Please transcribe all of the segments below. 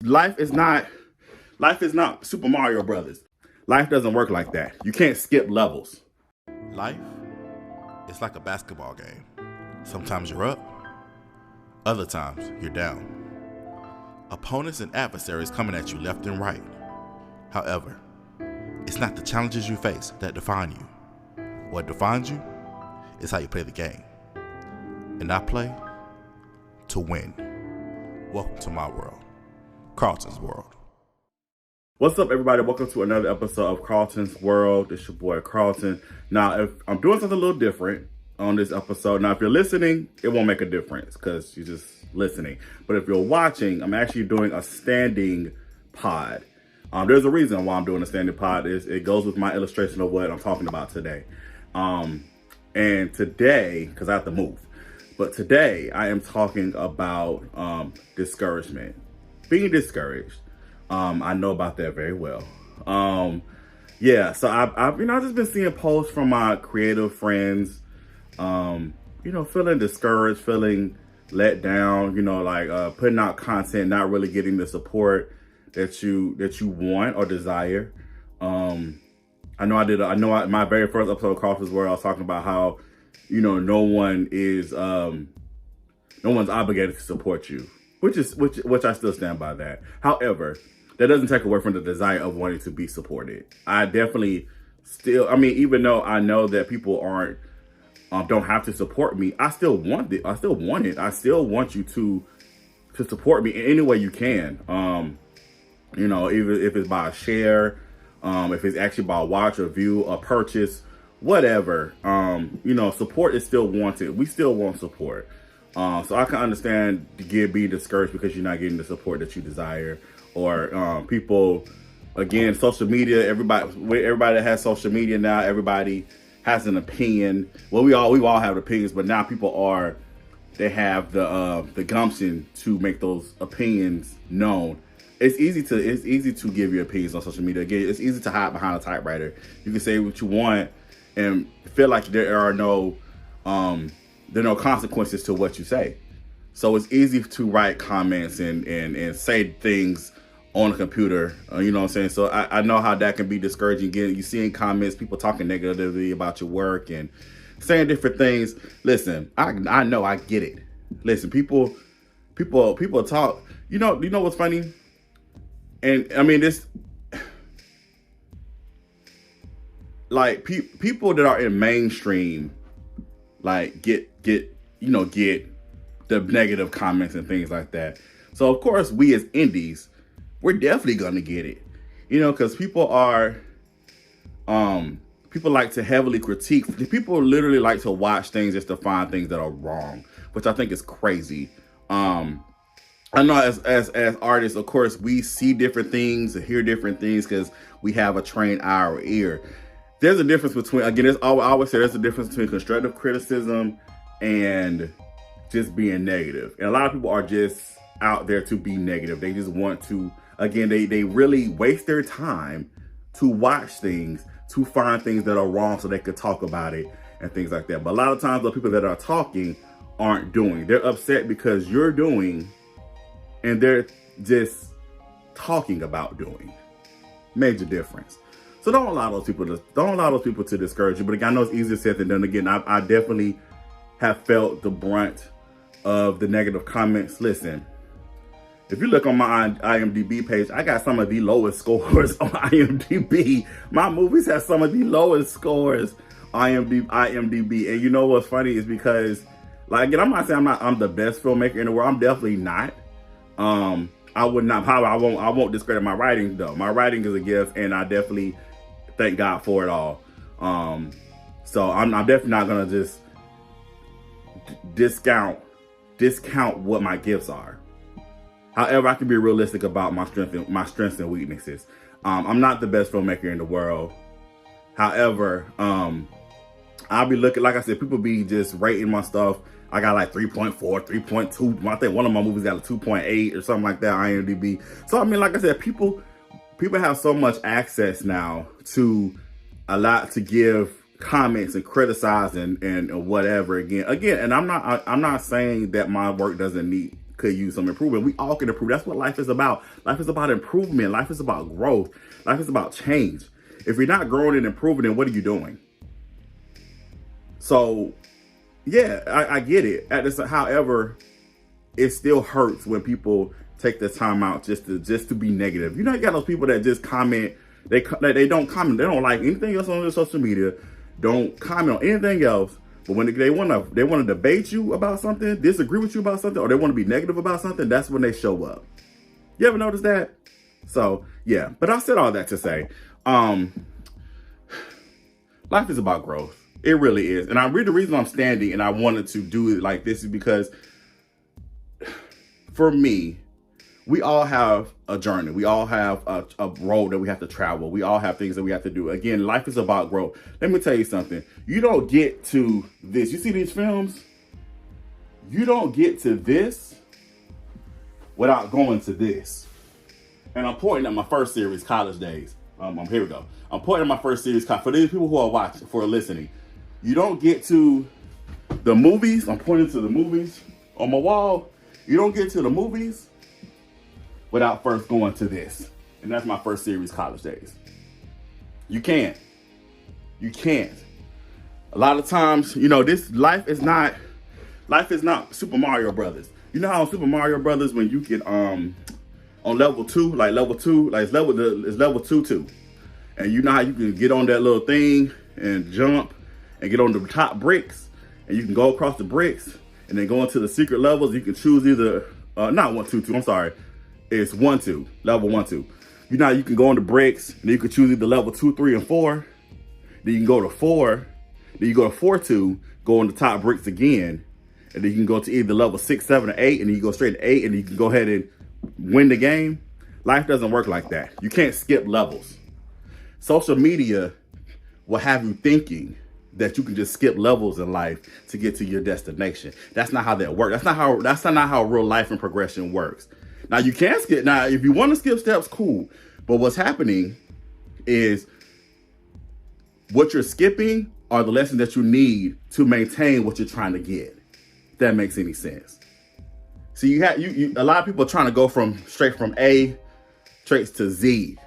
Life is not Super Mario Brothers. Life doesn't work like that. You can't skip levels. Life is like a basketball game. Sometimes you're up, other times you're down. Opponents and adversaries coming at you left and right. However, it's not the challenges you face that define you. What defines you is how you play the game. And I play to win. Welcome to my world, KARLTON'S world. What's up, everybody? Welcome to another episode of KARLTON'S World. It's your boy, KARLTON. Now, if I'm doing something a little different on this episode, now, if you're listening, it won't make a difference because you're just listening. But if you're watching, I'm actually doing a standing pod. There's a reason why I'm doing a standing pod. It goes with my illustration of what I'm talking about today. And today, because I have to move, but today I am talking about discouragement, being discouraged. I know about that very well. Yeah, so I've just been seeing posts from my creative friends, feeling discouraged, feeling let down, putting out content, not really getting the support that you want or desire. I know my very first episode of KARLTON'S World, I was talking about how, no one's obligated to support you, which I still stand by that. However, that doesn't take away from the desire of wanting to be supported. I definitely even though I know that people don't have to support me, I still want it. I still want you to support me in any way you can. Even if it's by a share, if it's actually by a watch, a view, a purchase, whatever. Support is still wanted. We still want support. So I can understand being discouraged because you're not getting the support that you desire. Or people, again, social media. Everybody that has social media now, everybody has an opinion. Well, we all have opinions, but now they have the gumption to make those opinions known. It's easy to give your opinions on social media. Again, it's easy to hide behind a typewriter. You can say what you want and feel like there are no consequences to what you say. So it's easy to write comments and say things on a computer, you know what I'm saying? So I know how that can be discouraging. Again, you see in comments, people talking negatively about your work and saying different things. Listen, I know, I get it. Listen, people talk. You know what's funny? And I mean, this, like, people that are in mainstream, like, get the negative comments and things like that. So of course, we as indies, we're definitely gonna get it, because people like to heavily critique. People literally like to watch things just to find things that are wrong, which I think is crazy. I know as artists, of course, we see different things and hear different things because we have a trained eye or ear. There's a difference between, again, I always say there's a difference between constructive criticism and just being negative. And a lot of people are just out there to be negative. They just want to, again, they really waste their time to watch things, to find things that are wrong so they could talk about it and things like that. But a lot of times the people that are talking aren't doing. They're upset because you're doing and they're just talking about doing. Major difference. So don't allow those people to discourage you. But again, I know it's easier said than done. Again, I definitely have felt the brunt of the negative comments. Listen, if you look on my IMDb page, I got some of the lowest scores on IMDb. My movies have some of the lowest scores on IMDb. And you know what's funny is because, like, again, I'm not saying I'm the best filmmaker in the world. I'm definitely not. I won't discredit my writing though. My writing is a gift, and I definitely thank God for it all. So I'm definitely not gonna just discount what my gifts are. However, I can be realistic about my strengths and weaknesses. I'm not the best filmmaker in the world. However, I'll be looking, like I said, people be just rating my stuff. I got like 3.4, 3.2. I think one of my movies got a 2.8 or something like that on IMDb. So I mean, like I said, people have so much access now to a lot to give comments and criticize and whatever. Again, and I'm not saying that my work doesn't need could use some improvement. We all can improve. That's what life is about. Life is about improvement. Life is about growth. Life is about change. If you're not growing and improving, then what are you doing? So, yeah, I get it. However, it still hurts when people take the time out just to be negative. You know, you got those people that just comment. They don't comment. They don't like anything else on their social media. Don't comment on anything else. But when they want to debate you about something, disagree with you about something, or they want to be negative about something, that's when they show up. You ever notice that? So yeah. But I said all that to say, life is about growth. It really is. And the reason I'm standing and I wanted to do it like this is because for me, we all have a journey. We all have a road that we have to travel. We all have things that we have to do. Again, life is about growth. Let me tell you something. You don't get to this. You see these films? You don't get to this without going to this. And I'm pointing at my first series, College Days. Here we go. I'm pointing at my first series. For these people who are watching, for listening, you don't get to the movies. I'm pointing to the movies on my wall. You don't get to the movies without first going to this. And that's my first series, College Days. You can't. You can't. A lot of times, you know, this life is not Super Mario Brothers. You know how on Super Mario Brothers, when you get on level 2, like it's level 2. And you know how you can get on that little thing and jump and get on the top bricks, and you can go across the bricks and then go into the secret levels. You can choose either not 1, 2, 2. I'm sorry. It's 1, 2, level 1, 2. You know, you can go on the bricks, and then you can choose either level 2, 3, and 4. Then you can go to 4. Then you go to 4, 2, go on the top bricks again. And then you can go to either level 6, 7, or 8, and then you go straight to 8, and you can go ahead and win the game. Life doesn't work like that. You can't skip levels. Social media will have you thinking that you can just skip levels in life to get to your destination. That's not how that works. That's not how real life and progression works. Now you can skip. Now, if you want to skip steps, cool. But what's happening is what you're skipping are the lessons that you need to maintain what you're trying to get. If that makes any sense. So a lot of people are trying to go straight from A traits to Z.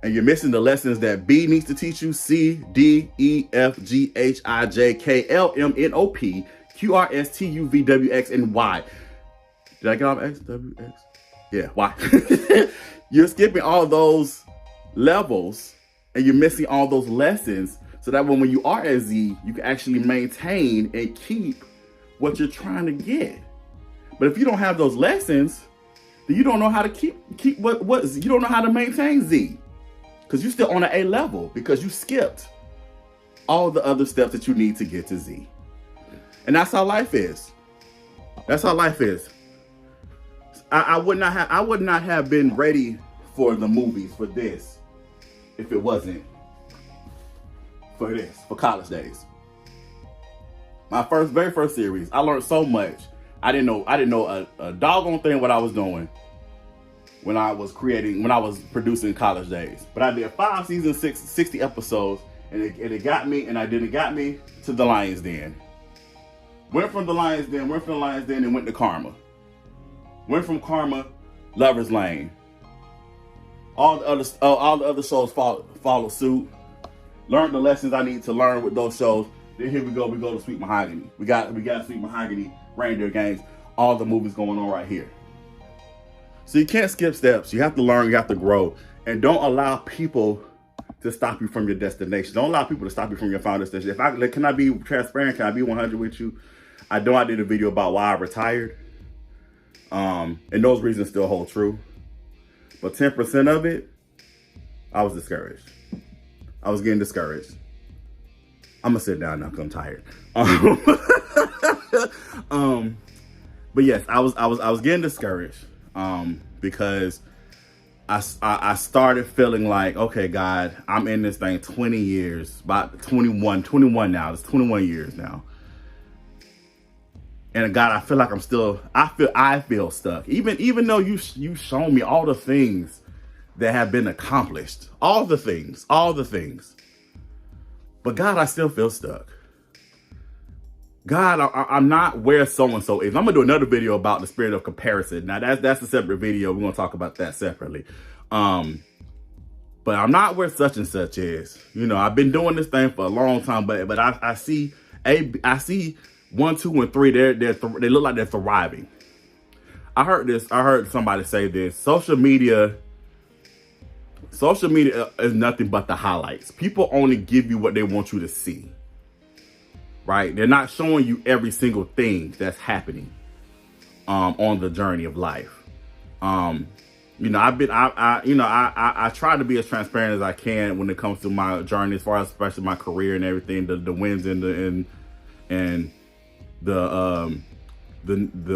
And you're missing the lessons that B needs to teach you: C, D, E, F, G, H, I, J, K, L, M, N, O, P, Q, R, S, T, U, V, W, X, and Y. Did I get off X, W, X? Yeah, Y. You're skipping all those levels and you're missing all those lessons so that when you are at Z, you can actually maintain and keep what you're trying to get. But if you don't have those lessons, then you don't know how to keep what you don't know how to maintain Z. Because you're still on an A level because you skipped all the other steps that you need to get to Z. And that's how life is. That's how life is. I would not have been ready for the movies, for this, if it wasn't for College Days. My very first series, I learned so much. I didn't know a doggone thing what I was doing when I was producing College Days. But I did 5 seasons, 60 episodes, and it got me, and it got me to the Lion's Den. Went from the Lion's Den, and went to Karma. Went from Karma, Lover's Lane. All the other shows follow suit. Learned the lessons I need to learn with those shows. Then here we go to Sweet Mahogany. We got Sweet Mahogany, Reindeer Games, all the movies going on right here. So you can't skip steps. You have to learn, you have to grow. And don't allow people to stop you from your destination. Don't allow people to stop you from your final destination. Can I be transparent? Can I be 100 with you? I know I did a video about why I retired. And those reasons still hold true. But 10% of it, I was discouraged. I was getting discouraged. I'm gonna sit down now because I'm tired. But yes, I was getting discouraged. Because I started feeling like, okay, God, I'm in this thing 20 years, about 21 now. It's 21 years now. And God, I feel like I feel stuck. Even though you've shown me all the things that have been accomplished, all the things. But God, I still feel stuck. God, I'm not where so-and-so is. I'm going to do another video about the spirit of comparison. Now, that's a separate video. We're going to talk about that separately. But I'm not where such and such is. You know, I've been doing this thing for a long time, but I see 1, 2, and 3. They look like they're thriving. I heard somebody say this. Social media is nothing but the highlights. People only give you what they want you to see. Right? They're not showing you every single thing that's happening on the journey of life. You know, I try to be as transparent as I can when it comes to my journey, as far as especially my career and everything, the wins and the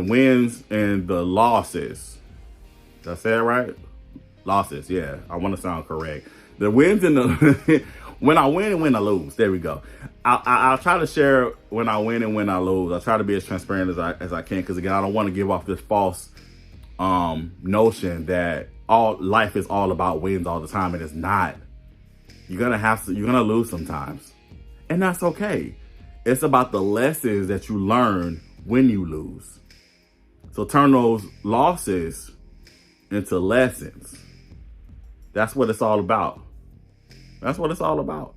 wins and the losses. Did I say it right? Losses, yeah. I want to sound correct. The wins and the when I win and when I lose. There we go. I'll try to share when I win and when I lose. I try to be as transparent as I can, because again, I don't want to give off this false notion that all life is all about wins all the time. It is not. You're gonna lose sometimes, and that's okay. It's about the lessons that you learn when you lose. So turn those losses into lessons. That's what it's all about. That's what it's all about.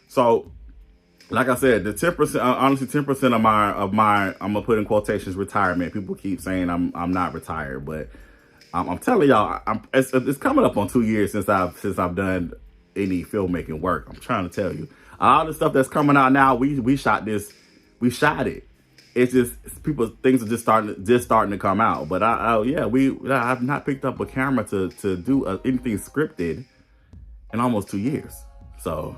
So, like I said, the 10%, honestly, 10% of my, I'm gonna put in quotations, retirement. People keep saying I'm not retired, but I'm telling y'all, it's coming up on 2 years since I've done any filmmaking work. I'm trying to tell you, all the stuff that's coming out now, we shot it. It's just things are just starting to come out. But I've not picked up a camera to do anything scripted in almost 2 years. So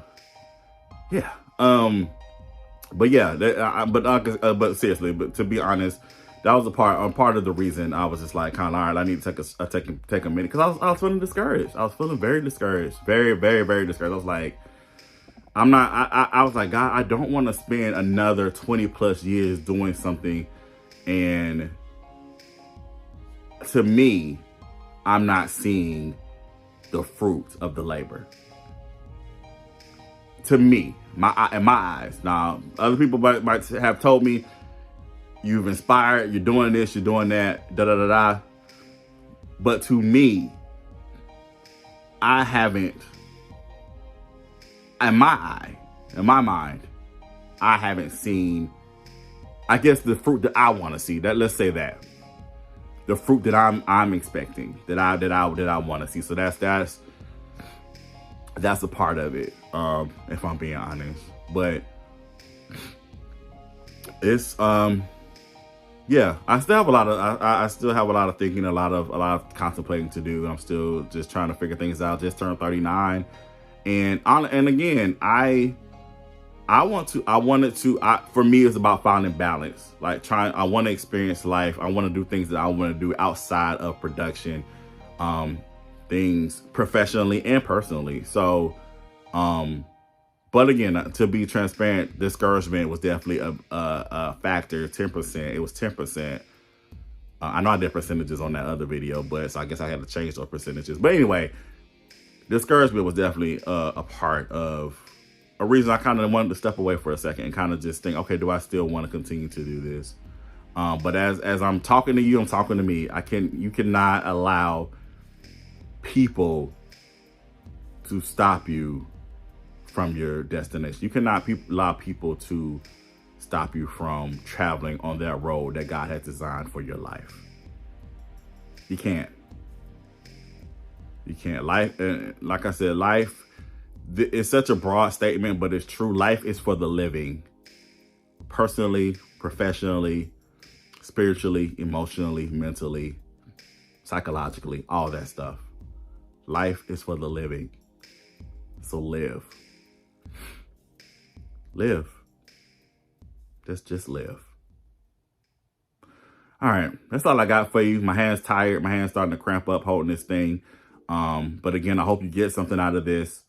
yeah. But yeah, but seriously, but to be honest, that was a part of the reason I was just like, kind of, all right, I need to take a minute, because I was feeling discouraged. I was feeling very discouraged, very, very, very discouraged. I was like, I was like, God, I don't want to spend another 20 plus years doing something, and to me, I'm not seeing the fruit of the labor. To me, in my eyes. Now, other people might have told me, you've inspired, you're doing this, you're doing that, da-da-da-da. But to me, I haven't, in my mind, I haven't seen, I guess, the fruit that I want to see. Let's say that. The fruit that I'm expecting, that I want to see. So that's a part of it, if I'm being honest. But it's yeah, I still have a lot of thinking, a lot of contemplating to do. I'm still just trying to figure things out. Just turned 39, and again, for me, it's about finding balance. Like I want to experience life. I want to do things that I want to do outside of production, things professionally and personally. So, but again, to be transparent, discouragement was definitely a factor. 10%. It was 10%. I know I did percentages on that other video, but so I guess I had to change those percentages. But anyway, discouragement was definitely a part of a reason I kind of wanted to step away for a second and kind of just think, okay, do I still want to continue to do this? But as I'm talking to you, I'm talking to me. You cannot allow people to stop you from your destination. You cannot allow people to stop you from traveling on that road that God has designed for your life. You can't. You can't. Life, like I said, life, it's such a broad statement, but it's true. Life is for the living. Personally, professionally, spiritually, emotionally, mentally, psychologically, all that stuff. Life is for the living. So live. Live. Just live. All right. That's all I got for you. My hand's tired. My hand's starting to cramp up holding this thing. But again, I hope you get something out of this.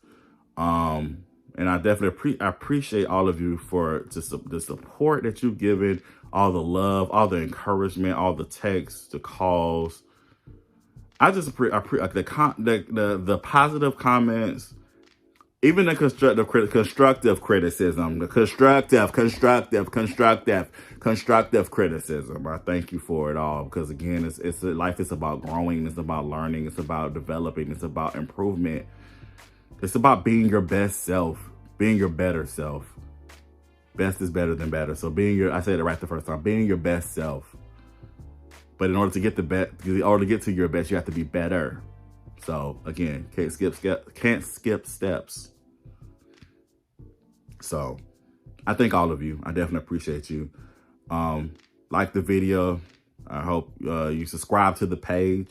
And I definitely appreciate all of you for the support that you've given, all the love, all the encouragement, all the texts, the calls. I just appreciate the positive comments, even the constructive criticism, the constructive criticism. I thank you for it all, because again, life is about growing, it's about learning, it's about developing, it's about improvement. It's about being your best self, being your better self. Best is better than better. So I said it right the first time, being your best self. But in order to get to your best, you have to be better. So again, can't skip steps. So I thank all of you. I definitely appreciate you. Like the video. I hope you subscribe to the page.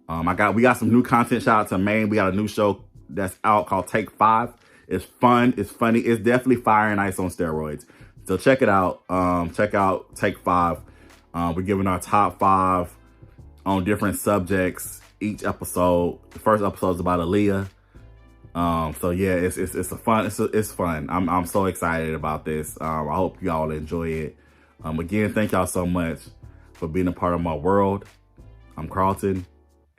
We got some new content. Shout out to Maine. We got a new show that's out called Take 5. It's fun. It's funny. It's definitely fire and ice on steroids. So check it out. Check out Take 5. We're giving our top 5 on different subjects each episode. The first episode is about Aaliyah. So yeah, it's fun. I'm so excited about this. I hope y'all enjoy it. Again, thank y'all so much for being a part of my world. I'm Carlton,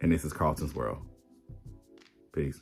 and this is Carlton's World. Peace.